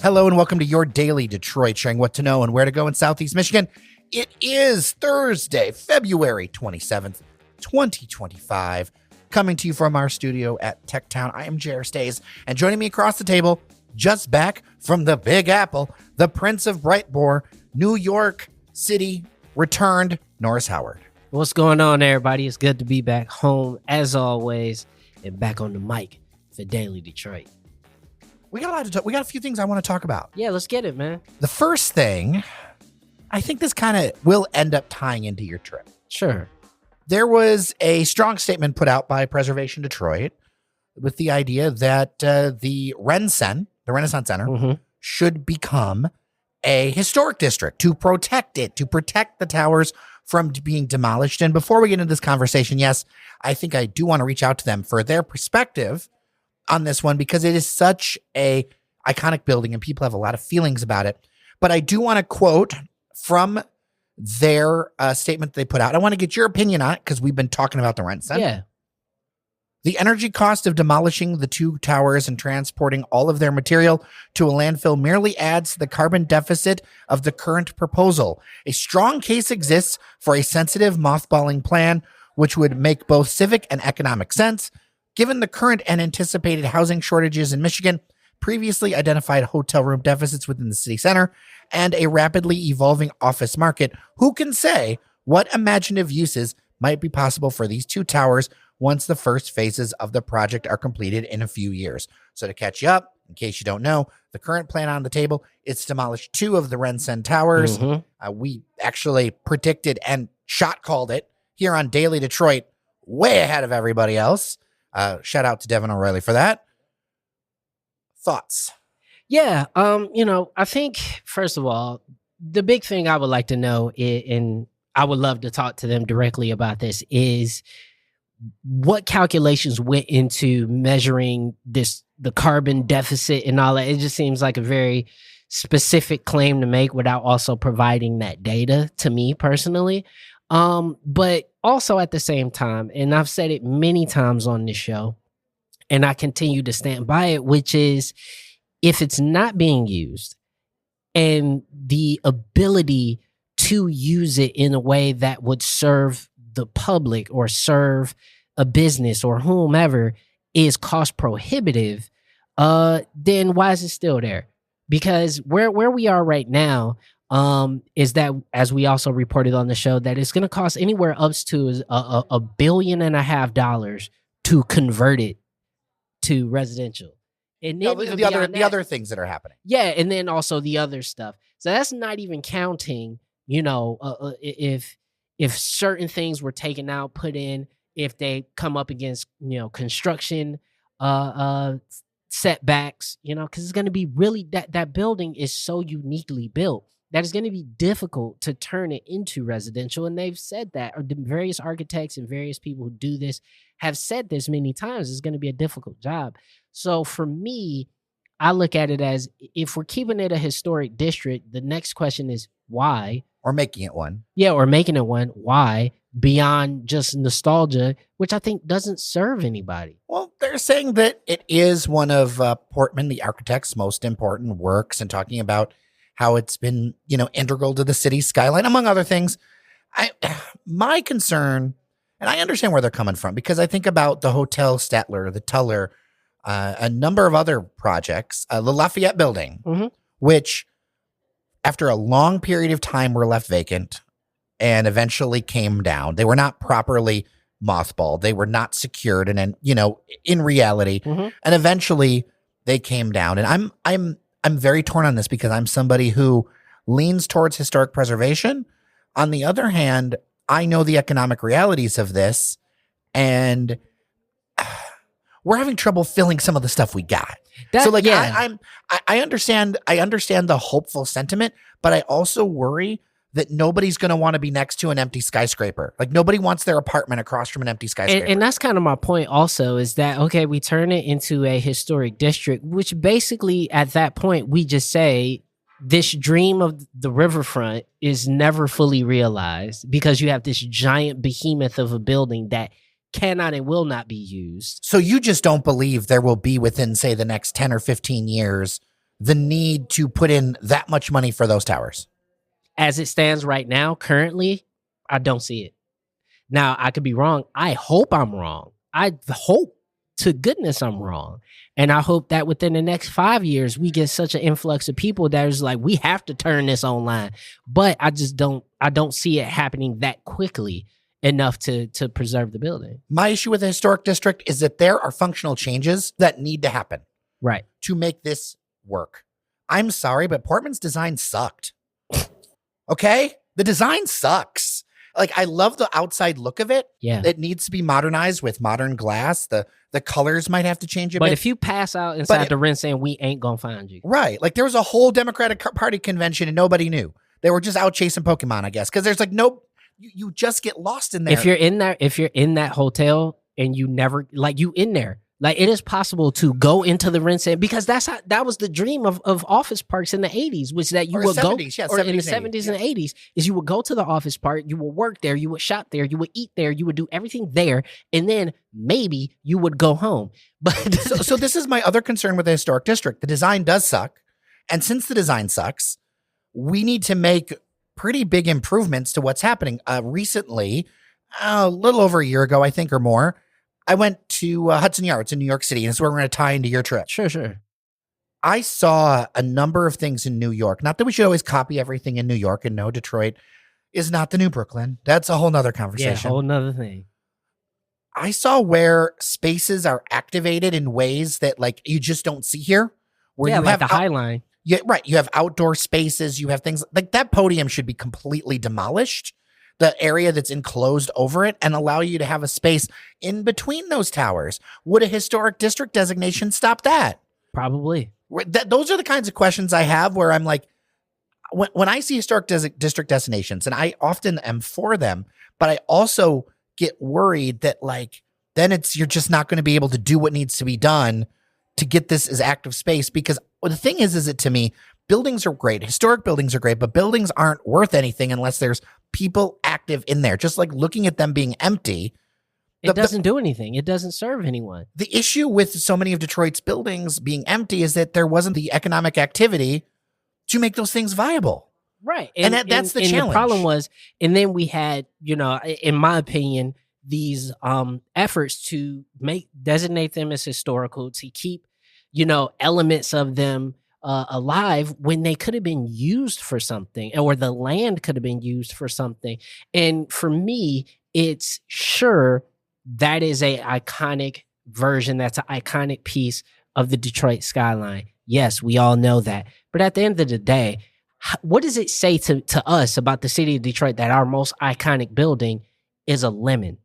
Hello and welcome to your daily Detroit, sharing what to know and where to go in Southeast Michigan. It is Thursday, February 27th, 2025. Coming to you from our studio at Techtown. I am Jer Stays, and joining me across the table, just back from the Big Apple, the Prince of Brightmoor, New York City, returned, Norris Howard. What's going on, everybody? It's good to be back home, as always, and back on the mic for Daily Detroit. We got a lot to talk. We got a few things I want to talk about. Yeah, let's get it, man. The first thing, I think this kind of will end up tying into your trip. Sure. There was a strong statement put out by Preservation Detroit with the idea that the RenCen, the Renaissance Center, should become a historic district to protect it, to protect the towers from being demolished. And before we get into this conversation, yes, I think I do want to reach out to them for their perspective on this one, because it is such a iconic building and people have a lot of feelings about it. But I do want to quote from their statement they put out. I want to get your opinion on it because we've been talking about the RenCen. Yeah. The energy cost of demolishing the two towers and transporting all of their material to a landfill merely adds to the carbon deficit of the current proposal. A strong case exists for a sensitive mothballing plan, which would make both civic and economic sense. Given the current and anticipated housing shortages in Michigan, previously identified hotel room deficits within the city center, and a rapidly evolving office market, who can say what imaginative uses might be possible for these two towers once the first phases of the project are completed in a few years? So to catch you up, in case you don't know, the current plan on the table is to demolish two of the RenCen towers. We actually predicted and shot called it here on Daily Detroit way ahead of everybody else. Shout out to Devin O'Reilly for that. Thoughts? Yeah. I think, first of all, the big thing I would like to know, and I would love to talk to them directly about this, is what calculations went into measuring the carbon deficit and all that. It just seems like a very specific claim to make without also providing that data to me personally. But also at the same time, and I've said it many times on this show, and I continue to stand by it, which is if it's not being used and the ability to use it in a way that would serve the public or serve a business or whomever is cost prohibitive, then why is it still there? Because where we are right now, is that, as we also reported on the show, that it's going to cost anywhere up to $1.5 billion to convert it to residential. And then the other things that are happening. Yeah, and then also the other stuff. So that's not even counting, if certain things were taken out, put in, if they come up against, construction setbacks, because it's going to be really, that building is so uniquely built that it's going to be difficult to turn it into residential. And they've said that, or the various architects and various people who do this have said this many times. It's going to be a difficult job. So for me, I look at it as, if we're keeping it a historic district, the next question is why? Or making it one. Yeah, or making it one. Why? Beyond just nostalgia, which I think doesn't serve anybody. Well, they're saying that it is one of Portman, the architect's, most important works, and talking about how it's been, integral to the city's skyline, among other things. My concern, and I understand where they're coming from, because I think about the Hotel Statler, the Tuller, a number of other projects, the Lafayette building, which after a long period of time were left vacant and eventually came down. They were not properly mothballed. They were not secured. And then, in reality, and eventually they came down. And I'm very torn on this because I'm somebody who leans towards historic preservation. On the other hand, I know the economic realities of this, and we're having trouble filling some of the stuff we got. I understand the hopeful sentiment, but I also worry that nobody's going to want to be next to an empty skyscraper. Like, nobody wants their apartment across from an empty skyscraper. And that's kind of my point also, is that, okay, we turn it into a historic district, which basically at that point, we just say this dream of the riverfront is never fully realized because you have this giant behemoth of a building that cannot and will not be used. So you just don't believe there will be, within, say, the next 10 or 15 years, the need to put in that much money for those towers? As it stands right now, currently, I don't see it. Now, I could be wrong. I hope I'm wrong. I hope to goodness I'm wrong. And I hope that within the next 5 years, we get such an influx of people that is like, we have to turn this online. But I don't see it happening that quickly enough to preserve the building. My issue with the historic district is that there are functional changes that need to happen. Right. To make this work. I'm sorry, but Portman's design sucked. Okay? The design sucks. Like, I love the outside look of it. Yeah. It needs to be modernized with modern glass. The colors might have to change a bit. But if you pass out inside the RenCen, we ain't gonna find you. Right. Like, there was a whole Democratic Party convention and nobody knew. They were just out chasing Pokemon, I guess. Because there's like you just get lost in there. If you're in that hotel and you never, like, you in there, like, it is possible to go into the RenCen, because that was the dream of office parks in the 80s, which that you would 70s, go, yeah, or 70s in the 70s and 80s, is you would go to the office park, you would work there, you would shop there, you would eat there, you would do everything there, and then maybe you would go home. But so this is my other concern with the historic district. The design does suck. And since the design sucks, we need to make pretty big improvements to what's happening. Recently, a little over a year ago, I think, or more, I went to Hudson Yards in New York City, and this is where we're going to tie into your trip. Sure. I saw a number of things in New York. Not that we should always copy everything in New York, and no, Detroit is not the new Brooklyn. That's a whole nother conversation. Yeah, whole nother thing. I saw where spaces are activated in ways that, like, you just don't see here. Where you like have the High Line. Yeah, right. You have outdoor spaces. You have things like that. Podium should be completely demolished. The area that's enclosed over it, and allow you to have a space in between those towers. Would a historic district designation stop that? Probably. Those are the kinds of questions I have where I'm like, when I see historic district designations, and I often am for them, but I also get worried that, like, then you're just not going to be able to do what needs to be done to get this as active space. Because the thing is that, to me, buildings are great. Historic buildings are great, but buildings aren't worth anything unless there's people active in there. Just like looking at them being empty. It doesn't do anything. It doesn't serve anyone. The issue with so many of Detroit's buildings being empty is that there wasn't the economic activity to make those things viable. Right. And that's the challenge. The problem was, and then we had, in my opinion, these efforts to designate them as historical, to keep, elements of them alive when they could have been used for something, or the land could have been used for something. And for me, it's sure that is a iconic version. That's an iconic piece of the Detroit skyline. Yes, we all know that. But at the end of the day, what does it say to us about the city of Detroit that our most iconic building is a lemon?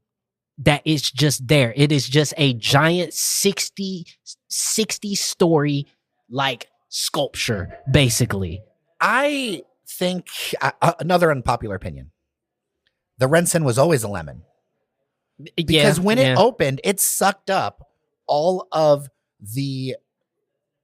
That it's just there. It is just a giant 60 story, like, sculpture, basically. I think another unpopular opinion. The RenCen was always a lemon. Because when it opened, it sucked up all of the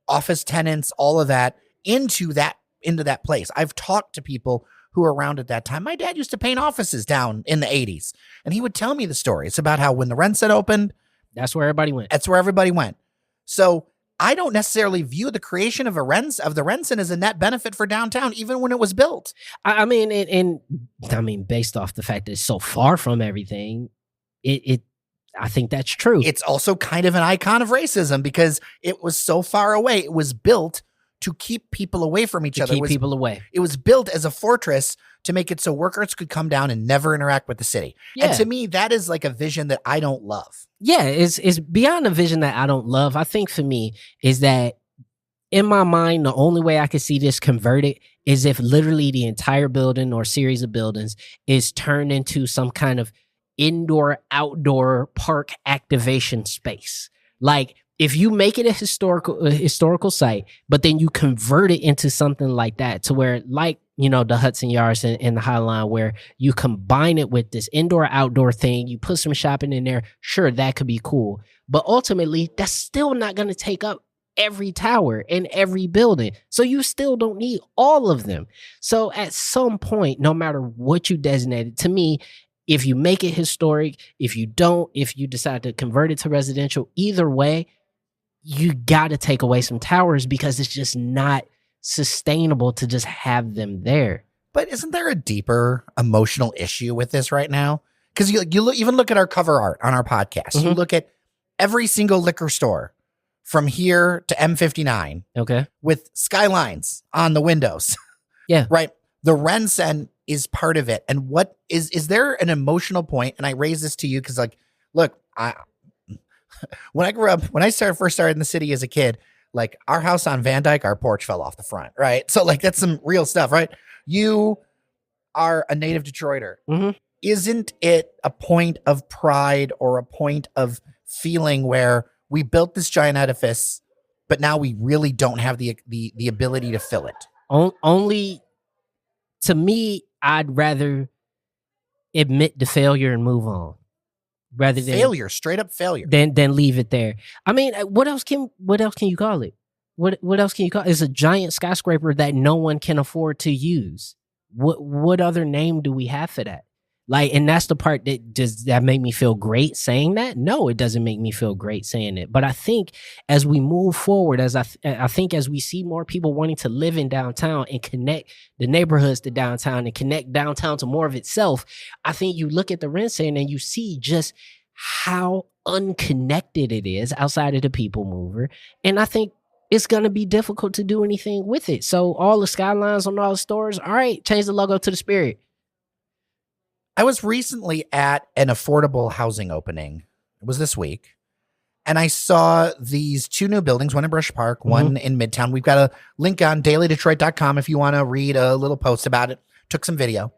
office tenants, all of that into that place. I've talked to people who were around at that time. My dad used to paint offices down in the 80s, and he would tell me the stories about how when the RenCen opened, that's where everybody went. That's where everybody went. So I don't necessarily view the creation of the RenCen as a net benefit for downtown, even when it was built. I mean, based off the fact that it's so far from everything, I think that's true. It's also kind of an icon of racism because it was so far away. It was built to keep people away from each other. Keep people away. It was built as a fortress to make it so workers could come down and never interact with the city. Yeah. And to me, that is like a vision that I don't love. Yeah, it's beyond a vision that I don't love. I think for me is that, in my mind, the only way I could see this converted is if literally the entire building or series of buildings is turned into some kind of indoor-outdoor park activation space. Like, if you make it a historical site, but then you convert it into something like that, to where, like, the Hudson Yards and the High Line, where you combine it with this indoor-outdoor thing, you put some shopping in there, sure, that could be cool. But ultimately, that's still not going to take up every tower and every building. So you still don't need all of them. So at some point, no matter what you designate it, to me, if you make it historic, if you don't, if you decide to convert it to residential, either way, you got to take away some towers because it's just not sustainable to just have them there. But isn't there a deeper emotional issue with this right now? Because even look at our cover art on our podcast. You look at every single liquor store from here to M59. Okay. With skylines on the windows. Yeah. Right. The RenCen is part of it. And what is there an emotional point? And I raise this to you because, like, look, when I grew up, when I first started in the city as a kid, like our house on Van Dyke, our porch fell off the front. Right. So like that's some real stuff. Right. You are a native Detroiter. Isn't it a point of pride or a point of feeling where we built this giant edifice, but now we really don't have the ability to fill it? Only to me, I'd rather admit the failure and move on, rather than failure, straight up failure, than leave it there. I mean, what else can you call it? What else can you call it? It's a giant skyscraper that no one can afford to use. What other name do we have for that? Like, and that's the part that made me feel great saying that. No, it doesn't make me feel great saying it. But I think as we move forward, as I think as we see more people wanting to live in downtown and connect the neighborhoods to downtown and connect downtown to more of itself, I think you look at the RenCen and you see just how unconnected it is outside of the people mover. And I think it's going to be difficult to do anything with it. So all the skylines on all the stores, all right, change the logo to the Spirit. I was recently at an affordable housing opening. It was this week. And I saw these two new buildings, one in Brush Park, one in Midtown. We've got a link on dailydetroit.com if you want to read a little post about it. Took some video.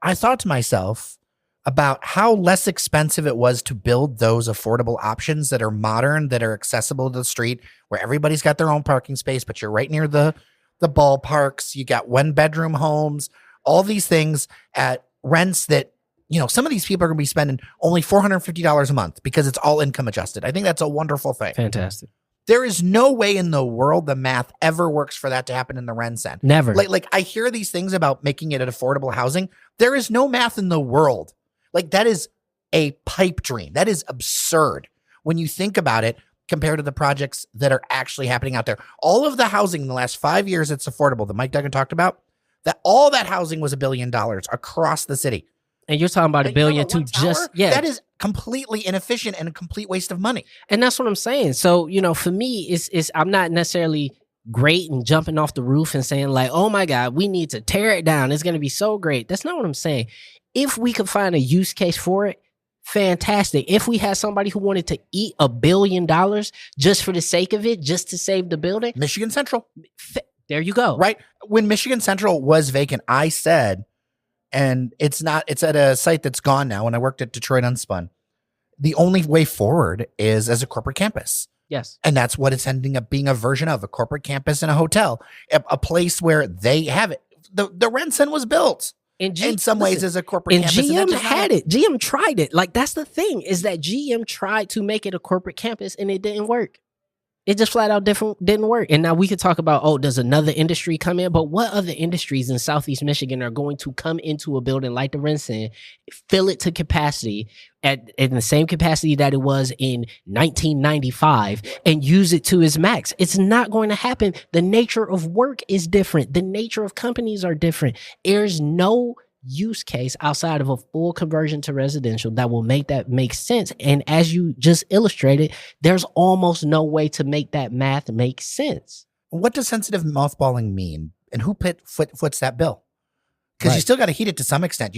I thought to myself about how less expensive it was to build those affordable options that are modern, that are accessible to the street, where everybody's got their own parking space, but you're right near the ballparks. You got 1-bedroom homes, all these things at rents that, you know, some of these people are going to be spending only $450 a month because it's all income adjusted. I think that's a wonderful thing. Fantastic. There is no way in the world the math ever works for that to happen in the RenCen. Never. Like I hear these things about making it an affordable housing. There is no math in the world. Like that is a pipe dream. That is absurd when you think about it compared to the projects that are actually happening out there. All of the housing in the last 5 years that's affordable that Mike Duggan talked about, that all that housing was $1 billion across the city. And you're talking about $1 billion to just, that is completely inefficient and a complete waste of money. And that's what I'm saying. So, you know, for me, it's I'm not necessarily great and jumping off the roof and saying like, oh my God, we need to tear it down. It's going to be so great. That's not what I'm saying. If we could find a use case for it, fantastic. If we had somebody who wanted to eat $1 billion just for the sake of it, just to save the building. Michigan Central. There you go. Right. When Michigan Central was vacant, I said, and it's at a site that's gone now. When I worked at Detroit Unspun, the only way forward is as a corporate campus. Yes. And that's what it's ending up being, a version of a corporate campus and a hotel, a place where they have it. The RenCen was built in some ways as a corporate campus. And GM had it. GM tried it. Like, that's the thing, is that GM tried to make it a corporate campus and it didn't work. It just flat out didn't work. And now we could talk about, oh, does another industry come in? But what other industries in Southeast Michigan are going to come into a building like the RenCen, fill it to capacity in the same capacity that it was in 1995 and use it to its max? It's not going to happen. The nature of work is different. The nature of companies are different. There's no use case outside of a full conversion to residential that will make that make sense. And as you just illustrated, there's almost no way to make that math make sense. What does sensitive mothballing mean? And who foots that bill? Because you still got to heat it to some extent.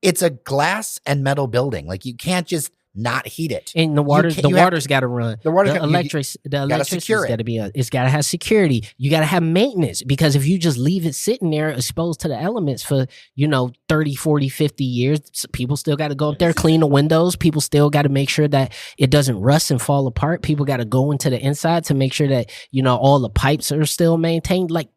It's a glass and metal building. Like, you can't just not heat it. And the water's got to run. The electricity got to be it's got to have security. You got to have maintenance, because if you just leave it sitting there exposed to the elements for, 30, 40, 50 years, people still got to go up there, clean the windows. People still got to make sure that it doesn't rust and fall apart. People got to go into the inside to make sure that, all the pipes are still maintained. Like,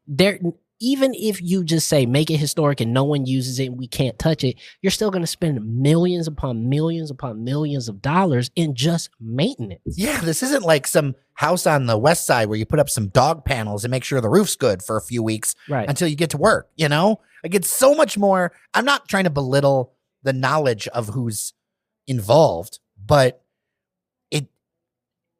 even if you just say make it historic and no one uses it and we can't touch it, you're still going to spend millions upon millions upon millions of dollars in just maintenance. Yeah, this isn't like some house on the west side where you put up some dog panels and make sure the roof's good for a few weeks until you get to work, Like, it's so much more. I'm not trying to belittle the knowledge of who's involved, but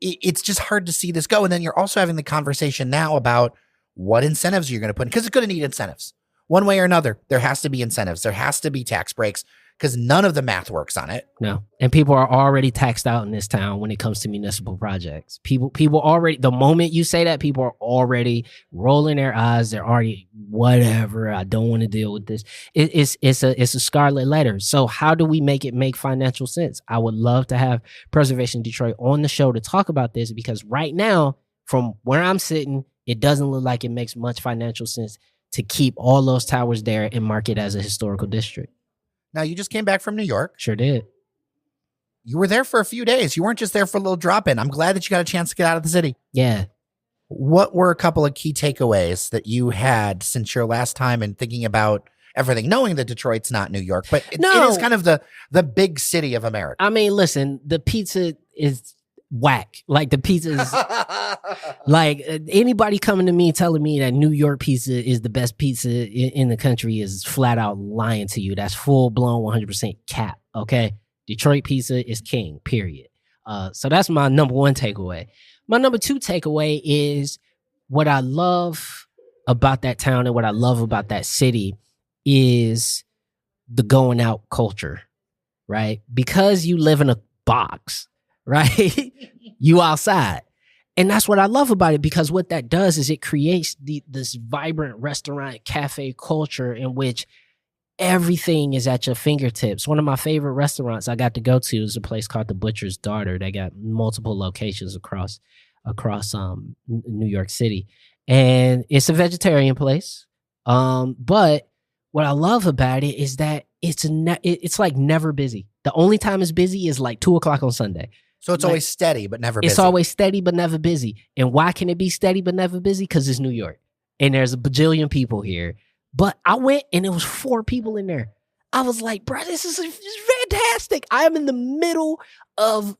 it's just hard to see this go. And then you're also having the conversation now about what incentives you're going to put in, because it's going to need incentives one way or another. There has to be incentives. There has to be tax breaks, because none of the math works on it. No. And people are already taxed out in this town when it comes to municipal projects. People already, the moment you say that, people are already rolling their eyes. They're already, whatever, I don't want to deal with this. It's a scarlet letter. So how do we make it make financial sense? I would love to have Preservation Detroit on the show to talk about this, because right now, from where I'm sitting, it doesn't look like it makes much financial sense to keep all those towers there and mark it as a historical district. Now, you just came back from New York. Sure did. You were there for a few days. You weren't just there for a little drop-in. I'm glad that you got a chance to get out of the city. Yeah. What were a couple of key takeaways that you had since your last time and thinking about everything, knowing that Detroit's not New York, but it is kind of the big city of America? I mean, listen, the pizza is whack. Like, the pizza is like, anybody coming to me telling me that New York pizza is the best pizza in the country is flat out lying to you. That's full blown 100% cap. Okay. Detroit pizza is king, period. So that's my number one takeaway. My number two takeaway is what I love about that town and what I love about that city is the going out culture, right? Because you live in a box, right? You outside. And that's what I love about it, because what that does is it creates this vibrant restaurant cafe culture in which everything is at your fingertips. One of my favorite restaurants I got to go to is a place called The Butcher's Daughter. They got multiple locations across New York City. And it's a vegetarian place. But what I love about it is that it's like never busy. The only time it's busy is like 2:00 on Sunday. So it's always steady, but never busy. It's always steady, but never busy. And why can it be steady, but never busy? Because it's New York. And there's a bajillion people here. But I went and there was 4 people in there. I was like, bro, this is fantastic. I am in the middle of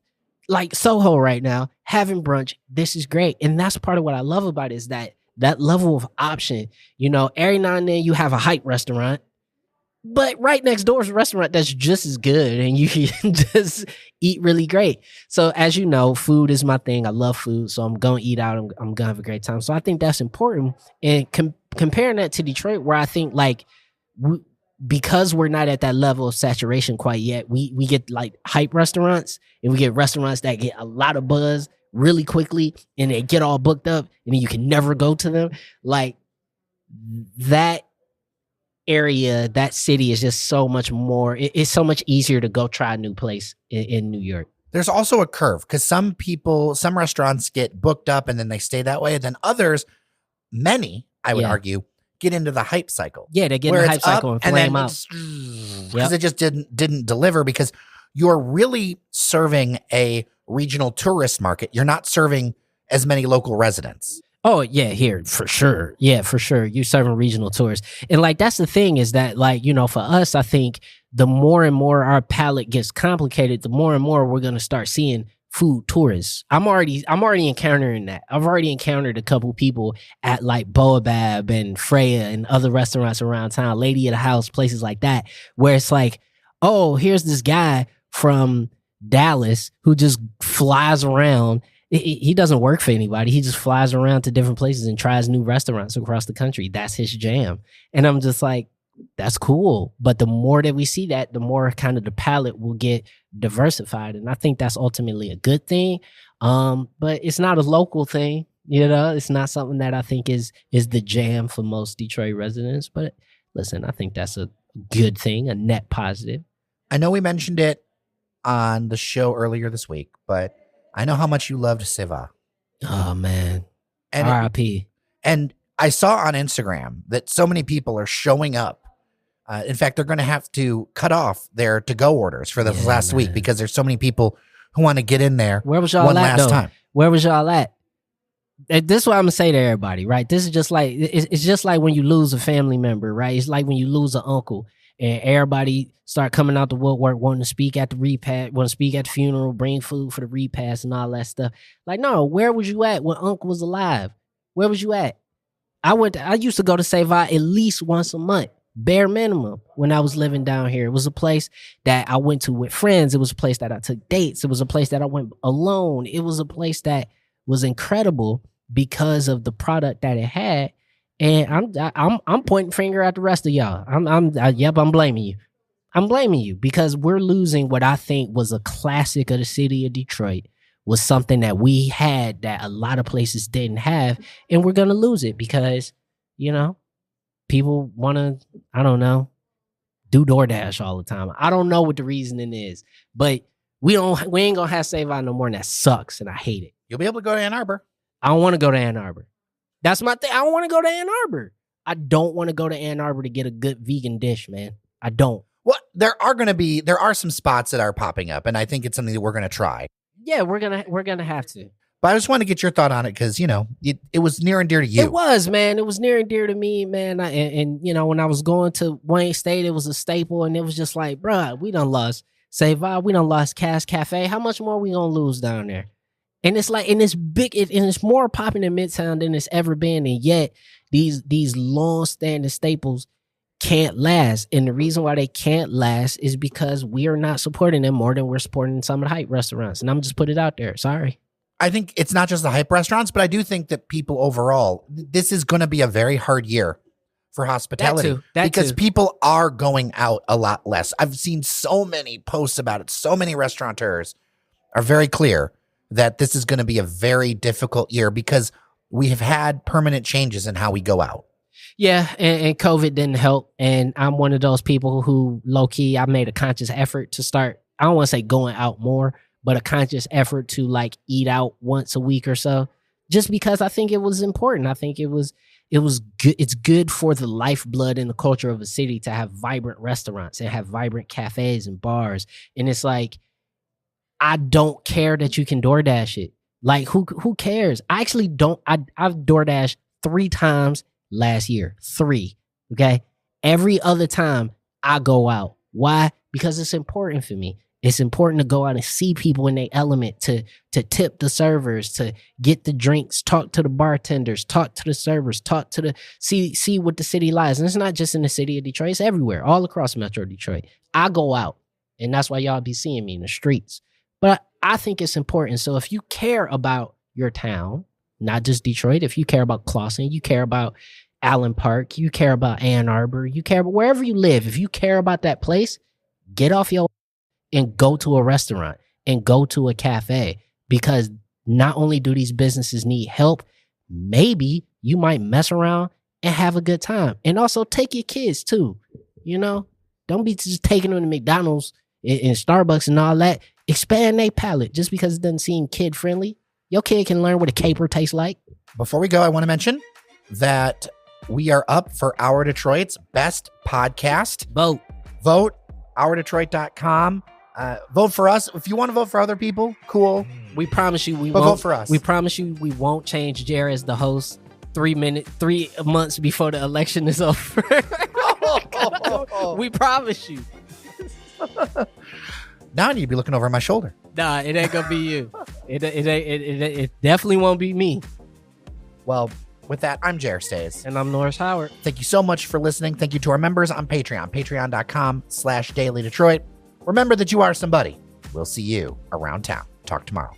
like Soho right now, having brunch. This is great. And that's part of what I love about it, is that level of option. You know, every now and then you have a hype restaurant, but right next door is a restaurant that's just as good and you can just eat really great. So as you know, food is my thing. I love food. So I'm going to eat out. I'm going to have a great time. So I think that's important. And comparing that to Detroit, where I think like because we're not at that level of saturation quite yet, we get like hype restaurants, and we get restaurants that get a lot of buzz really quickly and they get all booked up and then you can never go to them. Like that area, that city is just so much more. It's so much easier to go try a new place in New York. There's also a curve, because some restaurants get booked up and then they stay that way. And then others, many, I would argue, get into the hype cycle. Yeah, they get in the hype cycle and flame out. Because it just didn't deliver, because you're really serving a regional tourist market. You're not serving as many local residents. Oh, yeah, here, for sure. Yeah, for sure. You're serving regional tourists. And, like, that's the thing is that, like, you know, for us, I think the more and more our palate gets complicated, the more and more we're going to start seeing food tourists. I'm already encountering that. I've already encountered a couple people at, like, Boabab and Freya and other restaurants around town, Lady of the House, places like that, where it's like, oh, here's this guy from Dallas who just flies around. He doesn't work for anybody. He just flies around to different places and tries new restaurants across the country. That's his jam. And I'm just like, that's cool. But the more that we see that, the more kind of the palette will get diversified. And I think that's ultimately a good thing. But it's not a local thing. You know, it's not something that I think is the jam for most Detroit residents. But listen, I think that's a good thing, a net positive. I know we mentioned it on the show earlier this week, but I know how much you loved Seva. Oh, man. And R.I.P. And I saw on Instagram that so many people are showing up. In fact, they're going to have to cut off their to-go orders for this last week, because there's so many people who want to get in there. Where was y'all one at, last though? time. Where was y'all at? This is what I'm going to say to everybody, right? This is just like, it's just like when you lose a family member, right? It's like when you lose an uncle. And everybody start coming out the woodwork, wanting to speak at the repast, want to speak at the funeral, bring food for the repast and all that stuff. Like, no, where was you at when Uncle was alive? Where was you at? I used to go to Seva at least once a month. bare minimum when I was living down here. It was a place that I went to with friends. It was a place that I took dates. It was a place that I went alone. It was a place that was incredible because of the product that it had. And I'm pointing finger at the rest of y'all. I'm blaming you. I'm blaming you because we're losing what I think was a classic of the city of Detroit, was something that we had that a lot of places didn't have, and we're gonna lose it because, people want to, I don't know, do DoorDash all the time. I don't know what the reasoning is, but we ain't gonna have Seva no more, and that sucks, and I hate it. You'll be able to go to Ann Arbor. I don't want to go to Ann Arbor. That's my thing. I don't want to go to Ann Arbor. I don't want to go to Ann Arbor to get a good vegan dish, man. I don't. Well, there are some spots that are popping up, and I think it's something that we're gonna try. Yeah, we're gonna have to. But I just want to get your thought on it because it was near and dear to you. It was, man. It was near and dear to me, man. And when I was going to Wayne State, it was a staple, and it was just like, bruh, we done lost Seva, we done lost Cass Cafe. How much more we gonna lose down there? And it's like, and it's big, and it's more popping in Midtown than it's ever been, and yet these long-standing staples can't last. And the reason why they can't last is because we are not supporting them more than we're supporting some of the hype restaurants. And I'm just put it out there. Sorry. I think it's not just the hype restaurants, but I do think that people overall, this is going to be a very hard year for hospitality. Because people are going out a lot less. I've seen so many posts about it. So many restaurateurs are very clear that this is going to be a very difficult year because we have had permanent changes in how we go out. Yeah, and COVID didn't help. And I'm one of those people who, low-key, I made a conscious effort to start, I don't want to say going out more, but a conscious effort to like eat out once a week or so, just because I think it was important. I think it was good. It's good for the lifeblood and the culture of a city to have vibrant restaurants and have vibrant cafes and bars. And it's like, I don't care that you can DoorDash it. Like, who cares? I actually don't. I've DoorDashed 3 times last year. 3. Okay. Every other time I go out. Why? Because it's important for me. It's important to go out and see people in their element, to tip the servers, to get the drinks, talk to the bartenders, talk to the servers, talk to see what the city lies. And it's not just in the city of Detroit, it's everywhere, all across Metro Detroit. I go out, and that's why y'all be seeing me in the streets. But I think it's important. So if you care about your town, not just Detroit, if you care about Clawson, you care about Allen Park, you care about Ann Arbor, you care about wherever you live, if you care about that place, get off your and go to a restaurant and go to a cafe, because not only do these businesses need help, maybe you might mess around and have a good time. And also take your kids too. Don't be just taking them to McDonald's and Starbucks and all that. Expand their palate. Just because it doesn't seem kid friendly, your kid can learn what a caper tastes like. Before we go, I want to mention that we are up for Our Detroit's best podcast. Vote OurDetroit.com. Vote for us. If you want to vote for other people, cool. We promise you we won't vote for us. We promise you we won't change Jared as the host 3 months before the election is over. We promise you. Now I need to be looking over my shoulder. Nah, it ain't gonna be you. It definitely won't be me. Well, with that, I'm Jared Stays. And I'm Norris Howard. Thank you so much for listening. Thank you to our members on Patreon, patreon.com/dailydetroit. Remember that you are somebody. We'll see you around town. Talk tomorrow.